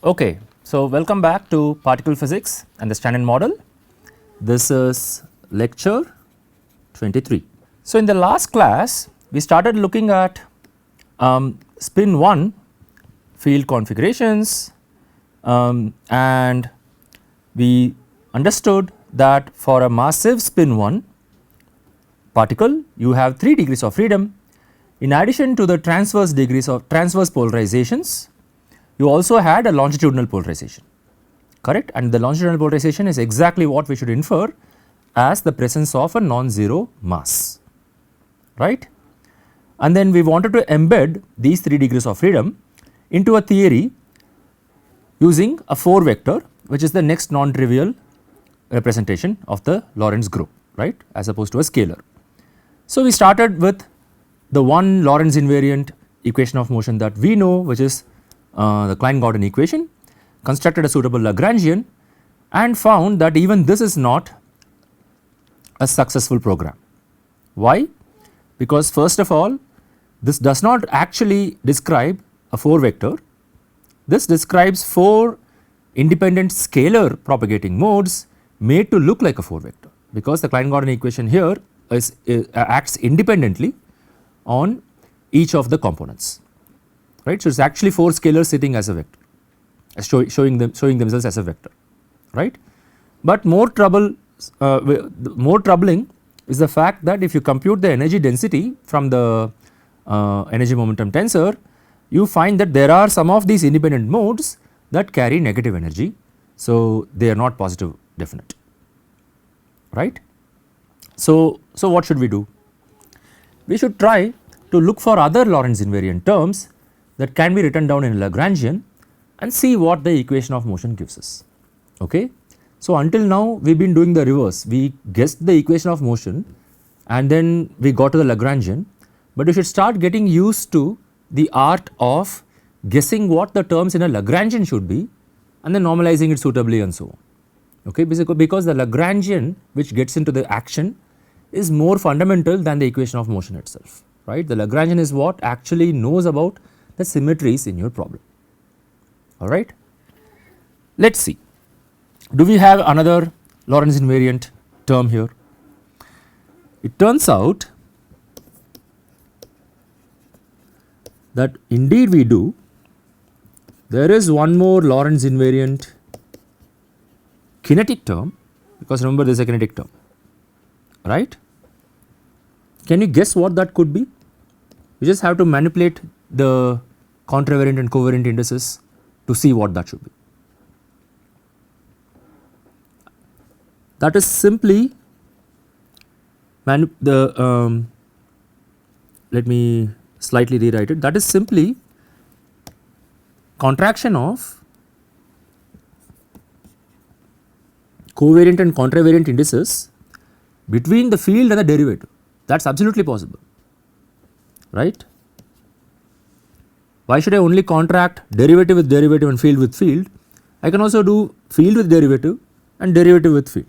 Okay, so welcome back to particle physics and the standard model. This is lecture 23. So in the last class we started looking at spin 1 field configurations and we understood that for a massive spin 1 particle you have 3 degrees of freedom. In addition to the transverse degrees of transverse polarizations, you also had a longitudinal polarization, correct, and the longitudinal polarization is exactly what we should infer as the presence of a non-zero mass, right. And then we wanted to embed these 3 degrees of freedom into a theory using a 4 vector, which is the next non-trivial representation of the Lorentz group, right, as opposed to a scalar. So we started with the one Lorentz invariant equation of motion that we know, which is the Klein-Gordon equation, constructed a suitable Lagrangian and found that even this is not a successful program. Why? Because first of all, this does not actually describe a 4 vector, this describes 4 independent scalar propagating modes made to look like a 4 vector, because the Klein-Gordon equation here acts independently on each of the components, right. So it is actually 4 scalars sitting as a vector, showing themselves as a vector, right. But more troubling is the fact that if you compute the energy density from the energy momentum tensor, you find that there are some of these independent modes that carry negative energy. So they are not positive definite, right. So what should we do? We should try to look for other Lorentz invariant terms that can be written down in Lagrangian and see what the equation of motion gives us, okay. So until now we have been doing the reverse, we guessed the equation of motion and then we got to the Lagrangian, but we should start getting used to the art of guessing what the terms in a Lagrangian should be and then normalizing it suitably and so on, okay, because the Lagrangian which gets into the action is more fundamental than the equation of motion itself, right. The Lagrangian is what actually knows about the symmetries in your problem, alright. Let us see, do we have another Lorentz invariant term here? It turns out that indeed we do. There is one more Lorentz invariant kinetic term, because remember there is a kinetic term, right. Can you guess what that could be? You just have to manipulate the contravariant and covariant indices to see what that should be. That is simply let me slightly rewrite it, that is simply contraction of covariant and contravariant indices between the field and the derivative. That is absolutely possible, right. Why should I only contract derivative with derivative and field with field? I can also do field with derivative and derivative with field.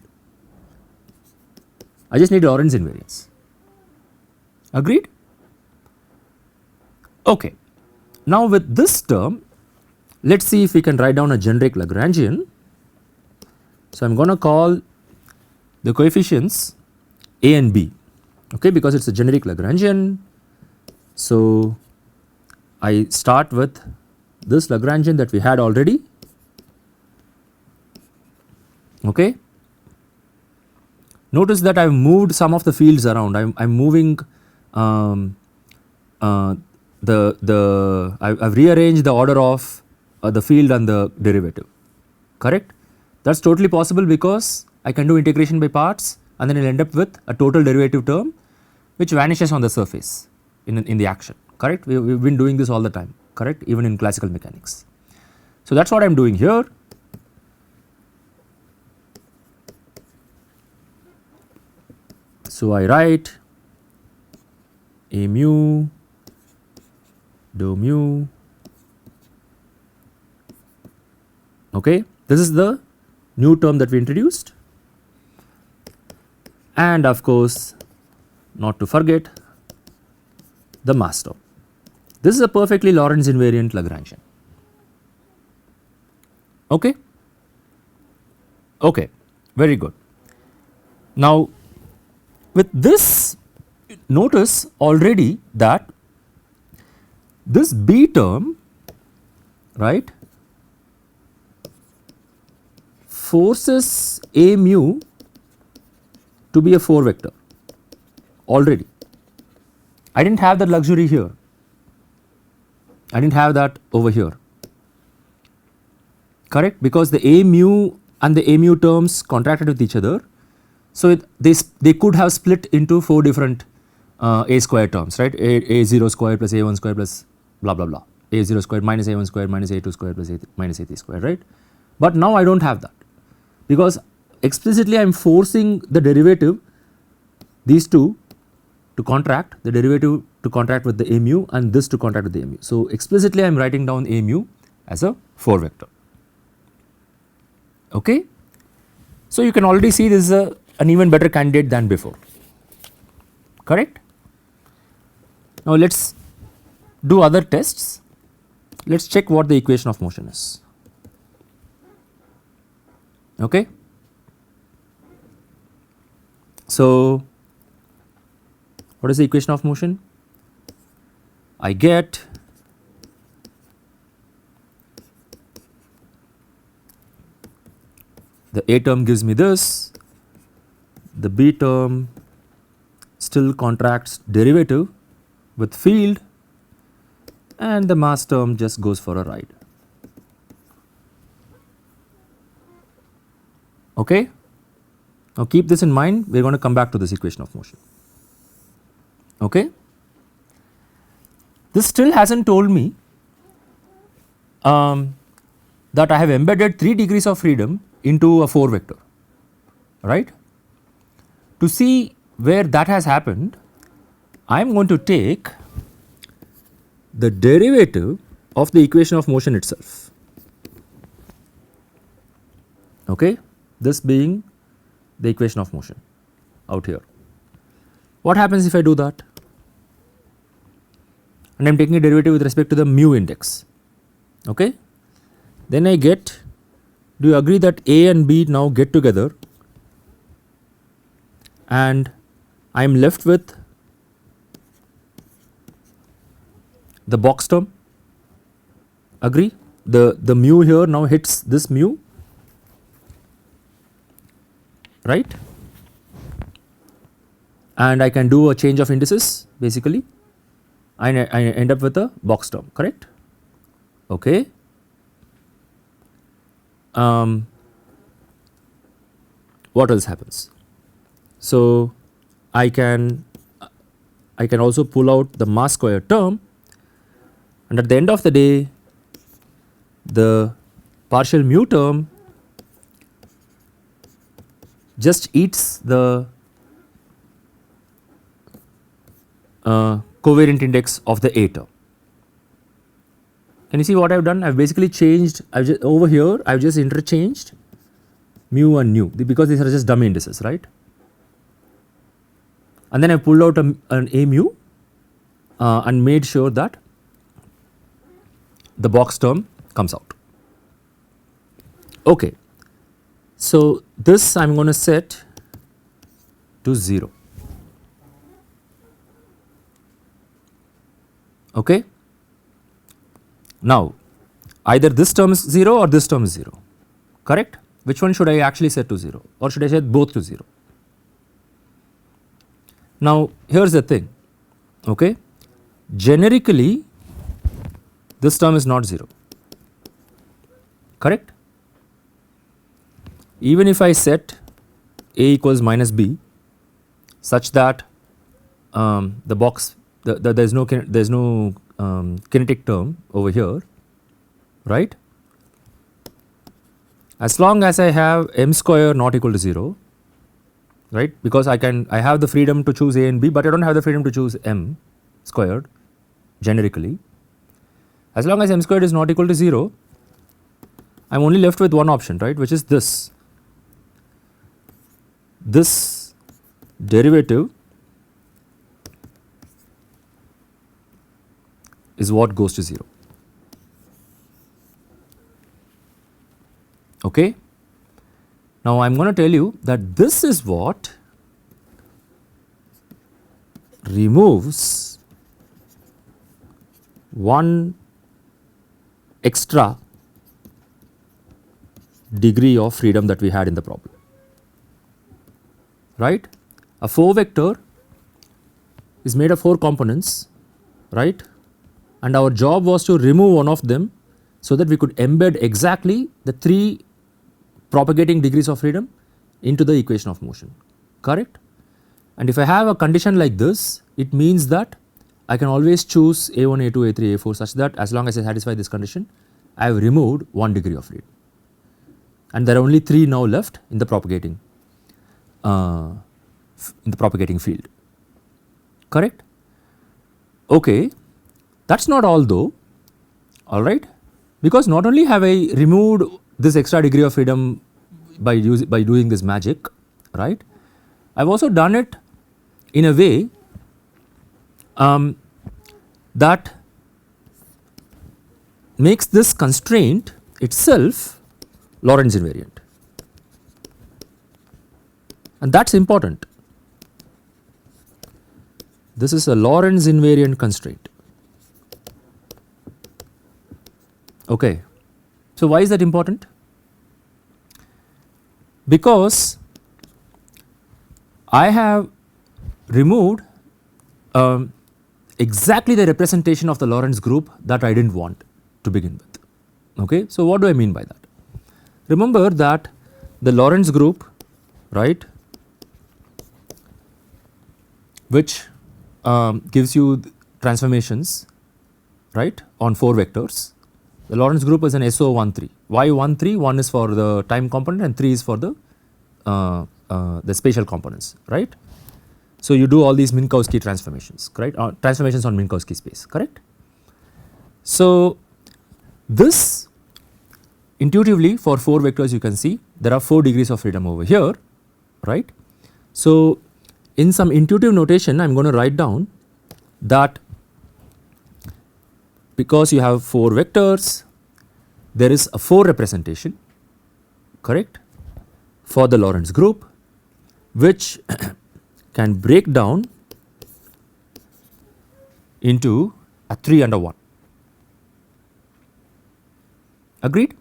I just need Lorentz invariance, agreed. Okay. Now with this term, let us see if we can write down a generic Lagrangian. So I am going to call the coefficients A and B, okay, because it is a generic Lagrangian. So I start with this Lagrangian that we had already, okay. Notice that I have moved some of the fields around, I am moving I have rearranged the order of the field and the derivative, correct. That is totally possible because I can do integration by parts and then I will end up with a total derivative term which vanishes on the surface in the action, correct. We have been doing this all the time, correct, even in classical mechanics. So that is what I am doing here. So I write A mu dou mu, okay. This is the new term that we introduced, and of course not to forget the mass term. This is a perfectly Lorentz invariant Lagrangian, Okay, okay, very good. Now with this, notice already that this B term, right, forces A mu to be a 4 vector already. I did not have that luxury here, I did not have that over here, correct, because the A mu and the A mu terms contracted with each other. So they could have split into 4 different A square terms, right, A0 square plus A1 square plus blah blah blah, A0 square minus A1 square minus A2 square plus minus A3 square, right. But now I do not have that, because explicitly I am forcing the derivative, these two to contract, the derivative to contract with the A mu and this to contract with the A mu. So explicitly I am writing down A mu as a 4 vector. Okay. So you can already see this is an even better candidate than before, correct. Now let us do other tests. Let us check what the equation of motion is. Okay. So what is the equation of motion? I get the A term gives me this, the B term still contracts derivative with field, and the mass term just goes for a ride. Okay. Now keep this in mind, we are going to come back to this equation of motion. Okay. This still has not told me that I have embedded 3 degrees of freedom into a 4 vector, right. To see where that has happened, I am going to take the derivative of the equation of motion itself, okay, this being the equation of motion out here. What happens if I do that? And I am taking a derivative with respect to the mu index, okay. Then I get, do you agree that A and B now get together and I am left with the box term? Agree? The mu here now hits this mu, right, and I can do a change of indices basically, I end up with a box term, correct. Okay. What else happens? So I can also pull out the mass square term, and at the end of the day the partial mu term just eats the covariant index of the A term. Can you see what I have done? I have basically changed, over here I have just interchanged mu and nu, because these are just dummy indices, right. And then I pulled out an A mu and made sure that the box term comes out. Okay. So this I am going to set to 0. Okay. Now either this term is 0 or this term is 0, correct. Which one should I actually set to 0, or should I set both to 0? Now here is the thing, okay, generically this term is not 0, correct. Even if I set A equals minus B such that the box there is no kinetic term over here, right. As long as I have m square not equal to 0, right, because I have the freedom to choose A and B, but I do not have the freedom to choose m squared generically. As long as m squared is not equal to 0, I am only left with one option, right, which is this derivative is what goes to 0. Okay. Now I am going to tell you that this is what removes one extra degree of freedom that we had in the problem, right. A 4 vector is made of 4 components, right, and our job was to remove one of them so that we could embed exactly the 3 propagating degrees of freedom into the equation of motion, correct. And if I have a condition like this, it means that I can always choose A1, A2, A3, A4 such that as long as I satisfy this condition, I have removed 1 degree of freedom, and there are only 3 now left in the propagating field, correct. Okay, that is not all though, alright, because not only have I removed this extra degree of freedom by doing this magic, right, I have also done it in a way that makes this constraint itself Lorentz invariant, and that is important. This is a Lorentz invariant constraint. Okay. So why is that important? Because I have removed exactly the representation of the Lorentz group that I did not want to begin with. Okay. So what do I mean by that? Remember that the Lorentz group, right, which gives you transformations, right, on 4 vectors. The Lorentz group is an SO13. Why 13? 1 is for the time component and 3 is for the spatial components, right. So you do all these Minkowski transformations, correct, transformations on Minkowski space, correct. So this intuitively for 4 vectors you can see there are 4 degrees of freedom over here, right. So in some intuitive notation I am going to write down that because you have 4 vectors, there is a 4 representation, correct, for the Lorentz group, which can break down into a 3 and a 1. Agreed?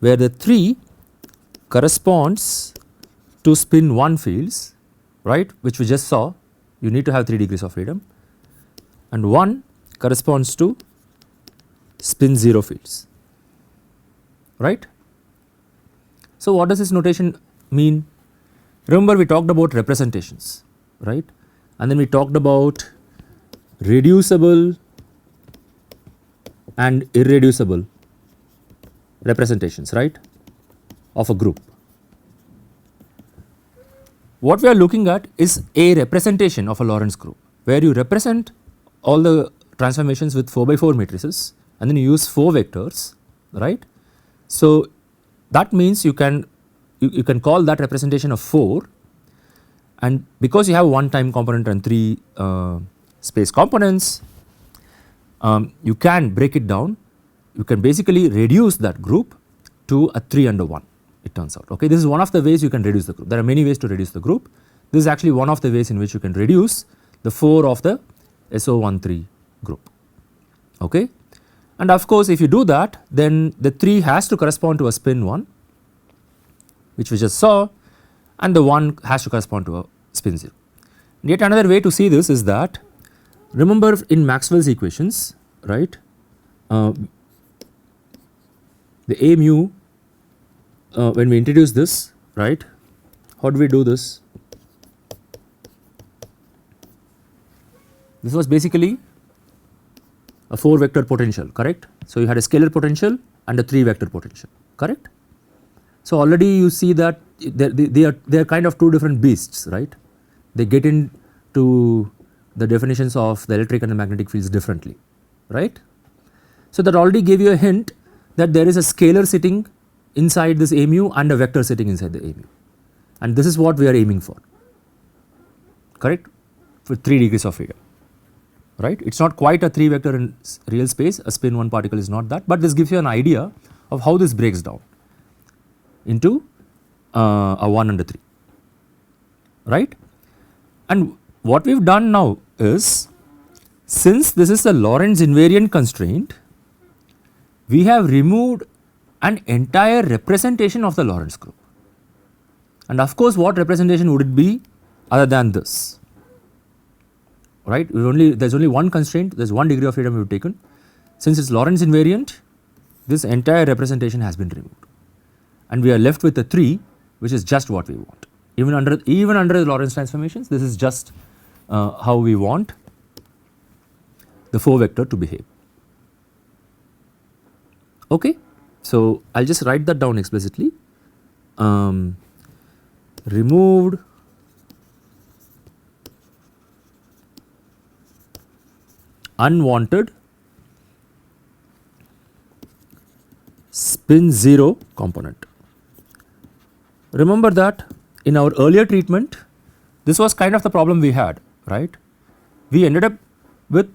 Where the 3 corresponds to spin 1 fields, right, which we just saw, you need to have 3 degrees of freedom, and 1 corresponds to spin 0 fields, right. So what does this notation mean? Remember we talked about representations, right, and then we talked about reducible and irreducible representations, right, of a group. What we are looking at is a representation of a Lorentz group, where you represent all the transformations with 4 by 4 matrices and then you use 4 vectors, right. So that means you can call that representation of 4, and because you have 1 time component and 3 space components, you can break it down, you can basically reduce that group to a 3 and a 1, it turns out. Okay. This is one of the ways you can reduce the group. There are many ways to reduce the group. This is actually one of the ways in which you can reduce the 4 of the SO13 group. Okay. And of course if you do that, then the 3 has to correspond to a spin 1, which we just saw, and the 1 has to correspond to a spin 0. And yet another way to see this is that, remember in Maxwell's equations, right, the A mu, when we introduce this, right, how do we do this? This was basically a 4 vector potential, correct. So you had a scalar potential and a 3 vector potential, correct. So already you see that they are kind of 2 different beasts, right. They get into the definitions of the electric and the magnetic fields differently, right. So that already gave you a hint that there is a scalar sitting inside this A mu and a vector sitting inside the A mu, and this is what we are aiming for, correct, for 3 degrees of freedom, right. It is not quite a 3 vector in real space, a spin 1 particle is not that, but this gives you an idea of how this breaks down into a 1 and a 3, right. And what we have done now is, since this is a Lorentz invariant constraint, we have removed an entire representation of the Lorentz group. And of course, what representation would it be other than this, right? There is only one constraint, there is one degree of freedom we have taken. Since it is Lorentz invariant, this entire representation has been removed, and we are left with a 3, which is just what we want. Even under the Lorentz transformations, this is just how we want the 4 vector to behave. Okay, so I will just write that down explicitly. Removed unwanted spin 0 component. Remember that in our earlier treatment, this was kind of the problem we had, right. We ended up with,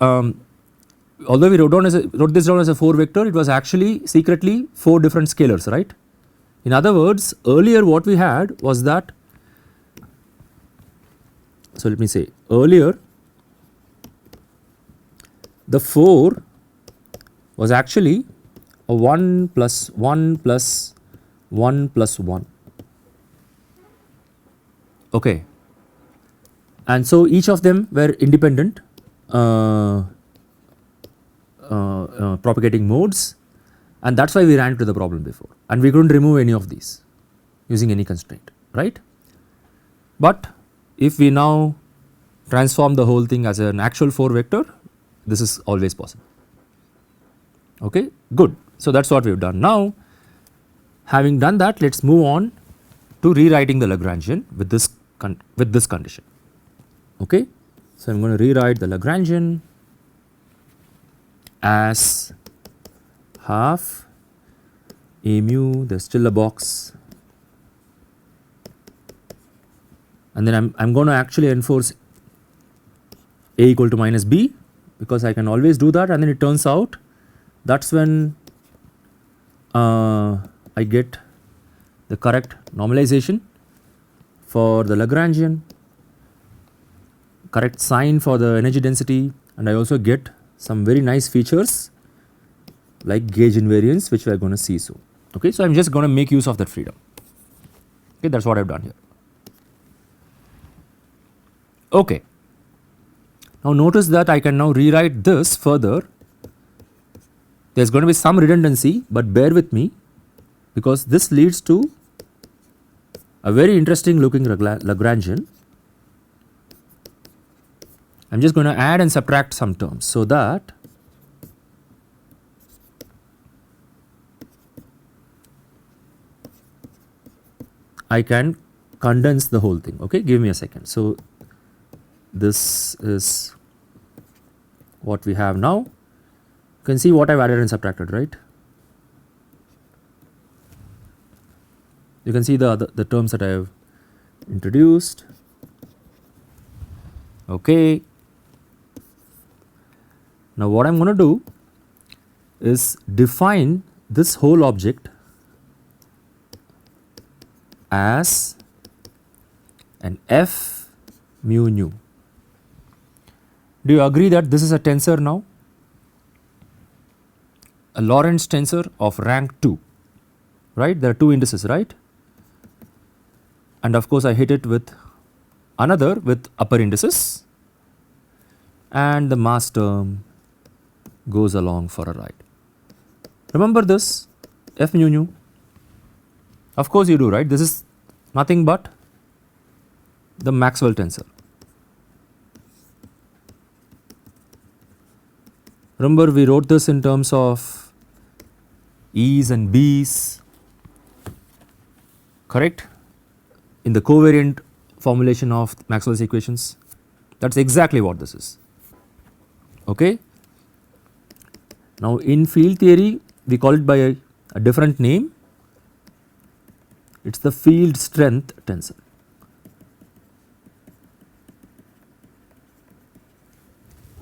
although we wrote this down as a 4 vector, it was actually secretly 4 different scalars, right. In other words, earlier what we had was that, so let me say, earlier the 4 was actually a 1 plus 1 plus 1 plus 1, okay. And so each of them were independent propagating modes, and that is why we ran into the problem before, and we could not remove any of these using any constraint, right. But if we now transform the whole thing as an actual 4 vector, this is always possible, okay, good. So that is what we have done. Now, having done that, let us move on to rewriting the Lagrangian with this condition, okay. So I am going to rewrite the Lagrangian as half a mu, there is still a box, and then I am going to actually enforce a equal to minus b, because I can always do that, and then it turns out that is when I get the correct normalization for the Lagrangian, correct sign for the energy density, and I also get some very nice features like gauge invariance, which we are going to see soon, okay. So I am just going to make use of that freedom, okay, that is what I have done here, okay. Now notice that I can now rewrite this further. There is going to be some redundancy, but bear with me, because this leads to a very interesting looking Lagrangian. I am just going to add and subtract some terms, so that I can condense the whole thing, okay. Give me a second. So this is what we have now. You can see what I have added and subtracted, right. You can see the terms that I have introduced, okay. Now what I am going to do is define this whole object as an f mu nu. Do you agree that this is a tensor now? A Lorentz tensor of rank 2, right? There are 2 indices, right? And of course I hit it with another with upper indices, and the mass term goes along for a ride. Remember this f mu nu? Of course you do, right? This is nothing but the Maxwell tensor. Remember we wrote this in terms of E's and B's, correct, in the covariant formulation of Maxwell's equations. That is exactly what this is, okay. Now in field theory we call it by a different name. It is the field strength tensor.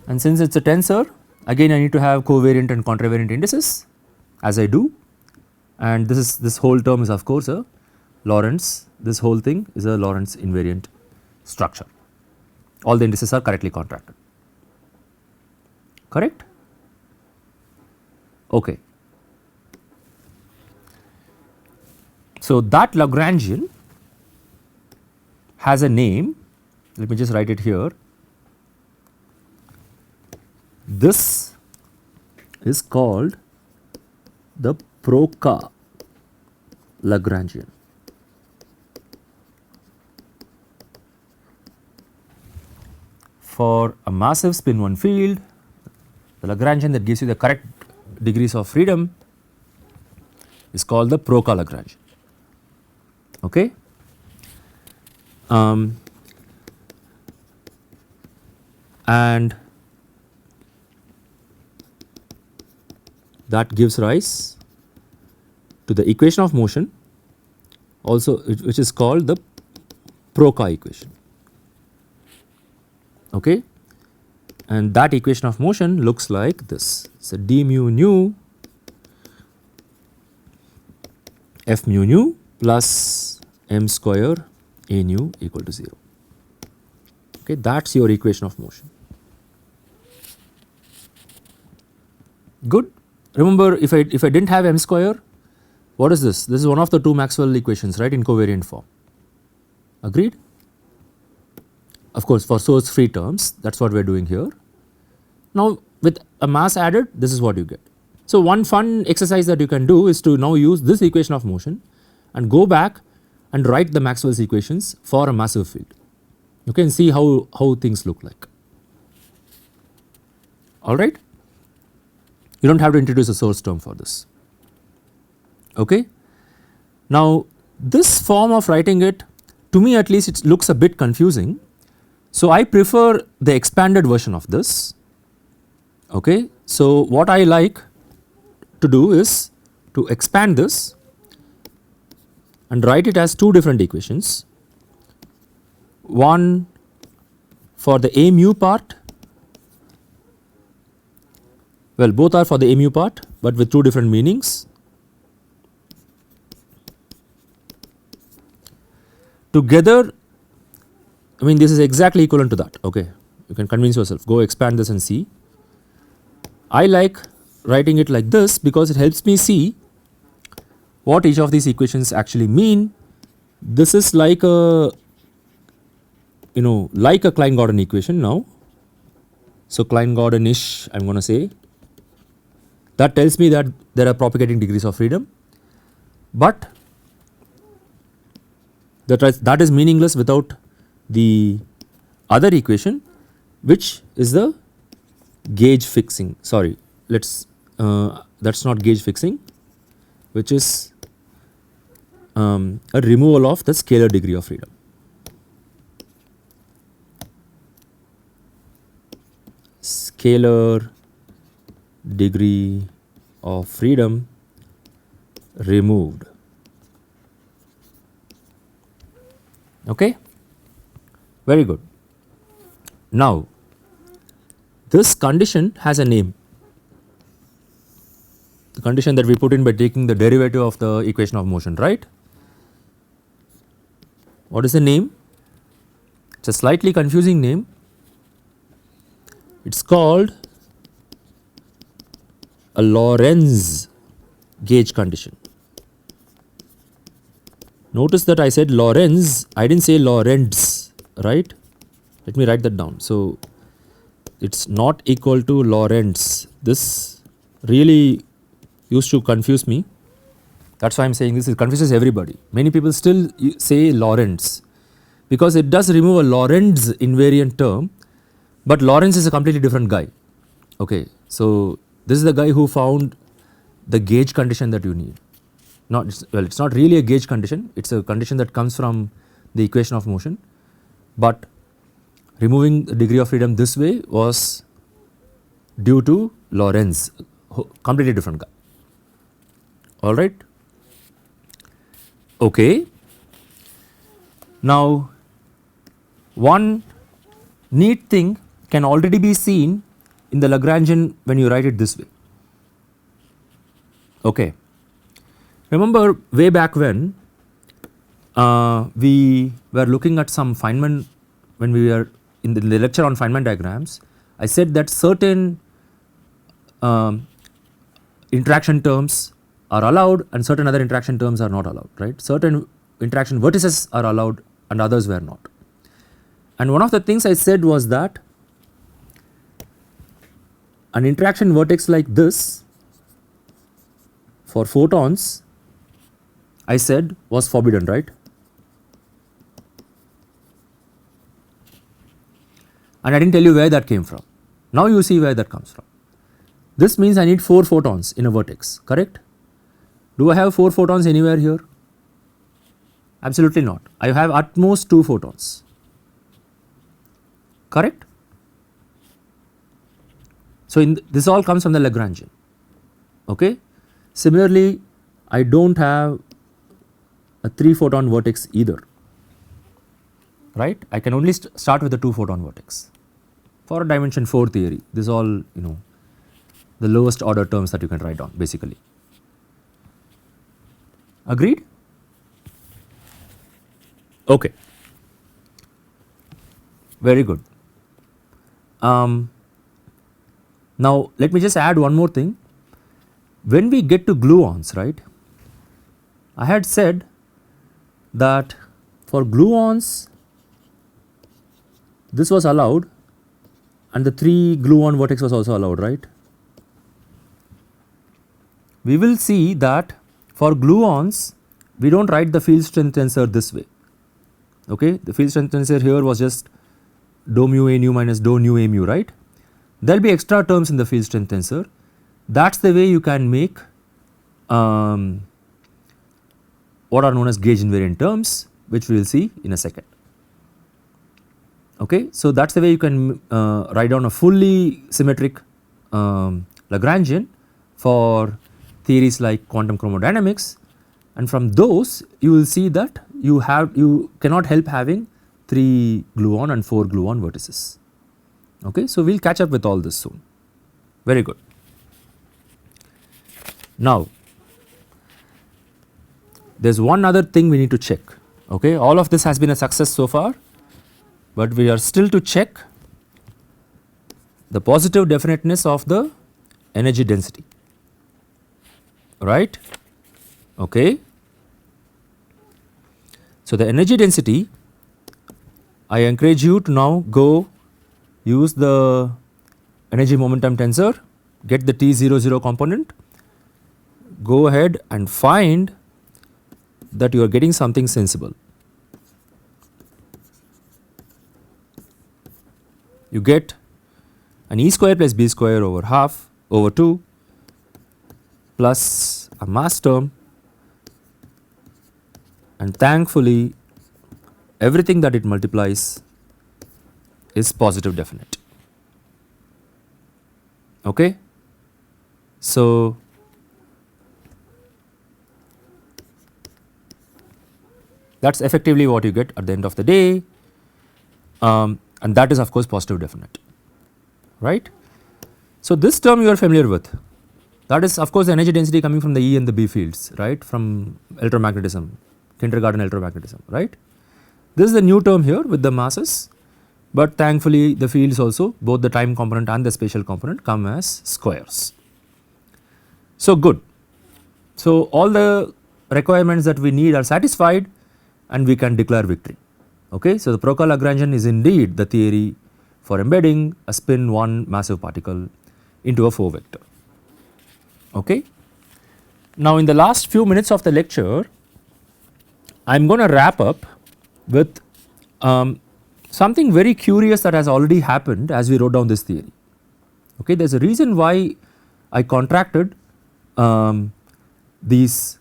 And since it is a tensor, again I need to have covariant and contravariant indices, as I do, and this whole term is of course a Lorentz, this whole thing is a Lorentz invariant structure. All the indices are correctly contracted, correct? Okay. So that Lagrangian has a name, let me just write it here. This is called the Proca Lagrangian. For a massive spin 1 field, the Lagrangian that gives you the correct degrees of freedom is called the Proca Lagrangian. Okay. And that gives rise to the equation of motion also, which is called the Proca equation. Okay. And that equation of motion looks like this. So, d mu nu f mu nu plus m square a nu equal to 0. Okay, that is your equation of motion. Good. Remember, if I did not have m square, what is this? This is one of the two Maxwell equations, right, in covariant form. Agreed? Of course, for source free terms, that is what we are doing here. Now, with a mass added, this is what you get. So, one fun exercise that you can do is to now use this equation of motion and go back and write the Maxwell's equations for a massive field, okay, and see how things look like. Alright. You do not have to introduce a source term for this. Okay. Now, this form of writing it, to me at least, it looks a bit confusing. So, I prefer the expanded version of this. Okay. So, what I like to do is to expand this and write it as two different equations, one for the a mu part, well, both are for the a mu part, but with two different meanings. Together, I mean, this is exactly equivalent to that. Okay, you can convince yourself, go expand this and see. I like writing it like this because it helps me see what each of these equations actually mean. This is like a, like a Klein-Gordon equation now. So, Klein-Gordon-ish, I am going to say, that tells me that there are propagating degrees of freedom, but that is meaningless without the other equation, which is the gauge fixing, sorry, let us that is not gauge fixing, which is a removal of the scalar degree of freedom. Scalar degree of freedom removed. Okay, very good. Now, this condition has a name, the condition that we put in by taking the derivative of the equation of motion, right? What is the name? It is a slightly confusing name. It is called a Lorenz gauge condition. Notice that I said Lorenz, I did not say Lorentz, right? Let me write that down. So, it is not equal to Lorentz. This really used to confuse me. That is why I am saying this, it confuses everybody. Many people still say Lorentz because it does remove a Lorentz invariant term, but Lorentz is a completely different guy. Okay. So, this is the guy who found the gauge condition that you need. Well, it is not really a gauge condition, it is a condition that comes from the equation of motion, but removing the degree of freedom this way was due to Lorenz, completely different guy. Alright. Okay. Now, one neat thing can already be seen in the Lagrangian when you write it this way. Okay. Remember way back when we were looking at some Feynman, when we were in the lecture on Feynman diagrams, I said that certain interaction terms are allowed and certain other interaction terms are not allowed, right. Certain interaction vertices are allowed and others were not. And one of the things I said was that an interaction vertex like this for photons, I said, was forbidden, right. And I did not tell you where that came from. Now you see where that comes from. This means I need 4 photons in a vertex, correct. Do I have 4 photons anywhere here? Absolutely not. I have at most 2 photons, correct. So this all comes from the Lagrangian, okay. Similarly, I do not have a 3 photon vertex either, right. I can only start with a 2 photon vertex for a dimension 4 theory. This is all the lowest order terms that you can write down basically. Agreed? Okay, very good. Now let me just add one more thing. When we get to gluons, right, I had said that for gluons this was allowed and the 3 gluon vertex was also allowed, right. We will see that for gluons we do not write the field strength tensor this way, okay. The field strength tensor here was just dou mu a nu minus dou nu a mu, right. There will be extra terms in the field strength tensor. That is the way you can make what are known as gauge invariant terms, which we will see in a second, okay. So that is the way you can write down a fully symmetric Lagrangian for theories like quantum chromodynamics, and from those you will see that you cannot help having 3 gluon and 4 gluon vertices, okay. So we will catch up with all this soon. Very good. Now there is one other thing we need to check, okay. All of this has been a success so far, but we are still to check the positive definiteness of the energy density, right, okay. So the energy density, I encourage you to now go use the energy momentum tensor, get the T00 component, go ahead and find that you are getting something sensible. You get an E square plus B square over half over 2 plus a mass term, and thankfully everything that it multiplies is positive definite, okay. So that is effectively what you get at the end of the day, and that is of course positive definite, right. So this term you are familiar with, that is of course the energy density coming from the E and the B fields, right, from electromagnetism, kindergarten electromagnetism, right. This is the new term here with the masses, but thankfully the fields also, both the time component and the spatial component, come as squares. So good. So all the requirements that we need are satisfied and we can declare victory, okay. So the Proca Lagrangian is indeed the theory for embedding a spin 1 massive particle into a 4 vector, okay. Now in the last few minutes of the lecture I am going to wrap up with something very curious that has already happened as we wrote down this theory, okay. There is a reason why I contracted these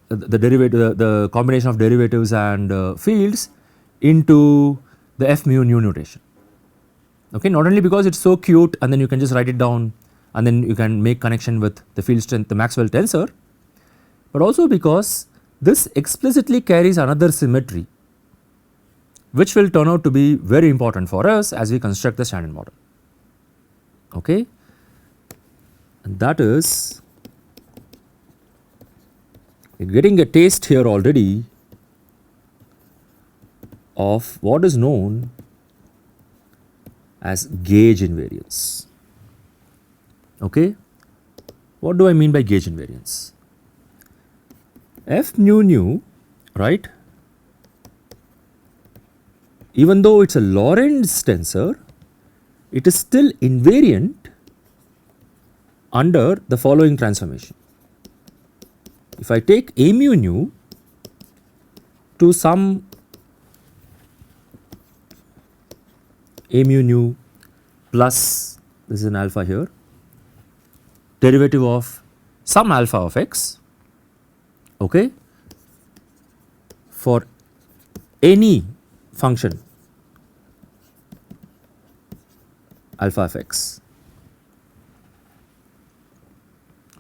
the combination of derivatives and fields into the F mu nu notation, okay. Not only because it is so cute and then you can just write it down and then you can make connection with the field strength, the Maxwell tensor, but also because this explicitly carries another symmetry which will turn out to be very important for us as we construct the standard model, okay. And that is You are getting a taste here already of what is known as gauge invariance. Okay? What do I mean by gauge invariance? F mu nu, right, even though it is a Lorentz tensor, it is still invariant under the following transformation. If I take A mu nu to some A mu nu plus, this is an alpha here, derivative of some alpha of x, okay, for any function alpha of x,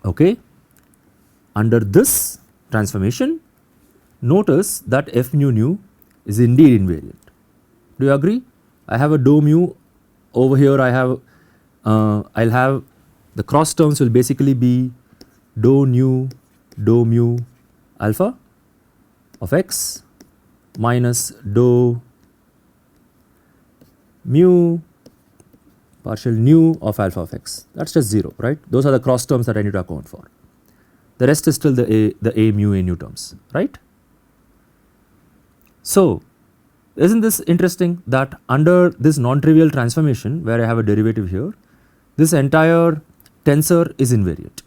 okay. Under this transformation, notice that f mu nu is indeed invariant. Do you agree? I have a dou mu over here, I have I'll have the cross terms will basically be dou nu dou mu alpha of x minus dou mu partial nu of alpha of x, that is just 0, right. Those are the cross terms that I need to account for. The rest is still the a mu a nu terms, right. So, is not this interesting that under this non-trivial transformation where I have a derivative here, this entire tensor is invariant.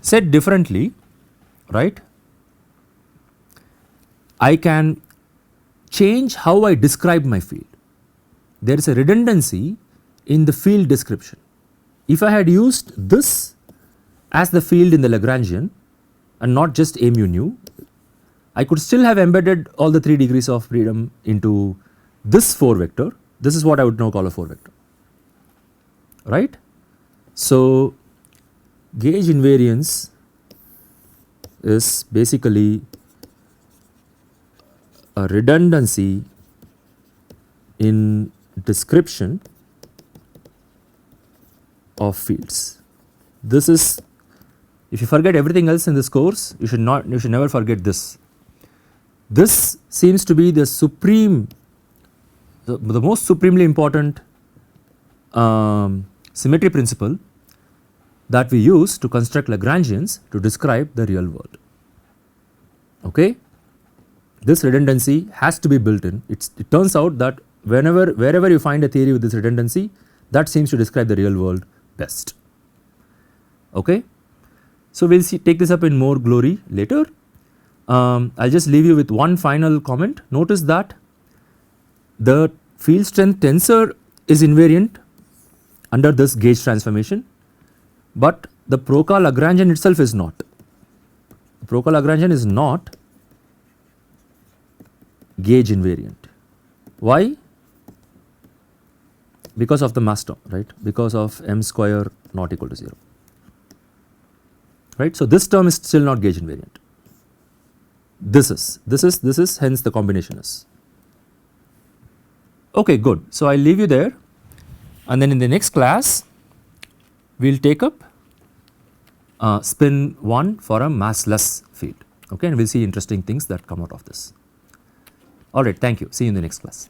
Said differently, right, I can change how I describe my field. There is a redundancy in the field description. If I had used this as the field in the Lagrangian and not just a mu nu, I could still have embedded all the 3 degrees of freedom into this 4 vector. This is what I would now call a 4 vector, right. So, gauge invariance is basically a redundancy in description of fields. This is, if you forget everything else in this course, you should never forget this. This seems to be the supreme, the most supremely important symmetry principle that we use to construct Lagrangians to describe the real world. Okay? This redundancy has to be built in. It turns out that wherever you find a theory with this redundancy, that seems to describe the real world best. Okay? So, we will take this up in more glory later. I will just leave you with one final comment. Notice that the field strength tensor is invariant under this gauge transformation, but the Proca Lagrangian itself is not. The Proca Lagrangian is not gauge invariant. Why? Because of the mass term, right, because of m square not equal to 0, right. So, this term is still not gauge invariant. This is, hence the combination is. Okay, good. So, I will leave you there, and then in the next class we will take up spin 1 for a massless field, okay, and we will see interesting things that come out of this. Alright, thank you. See you in the next class.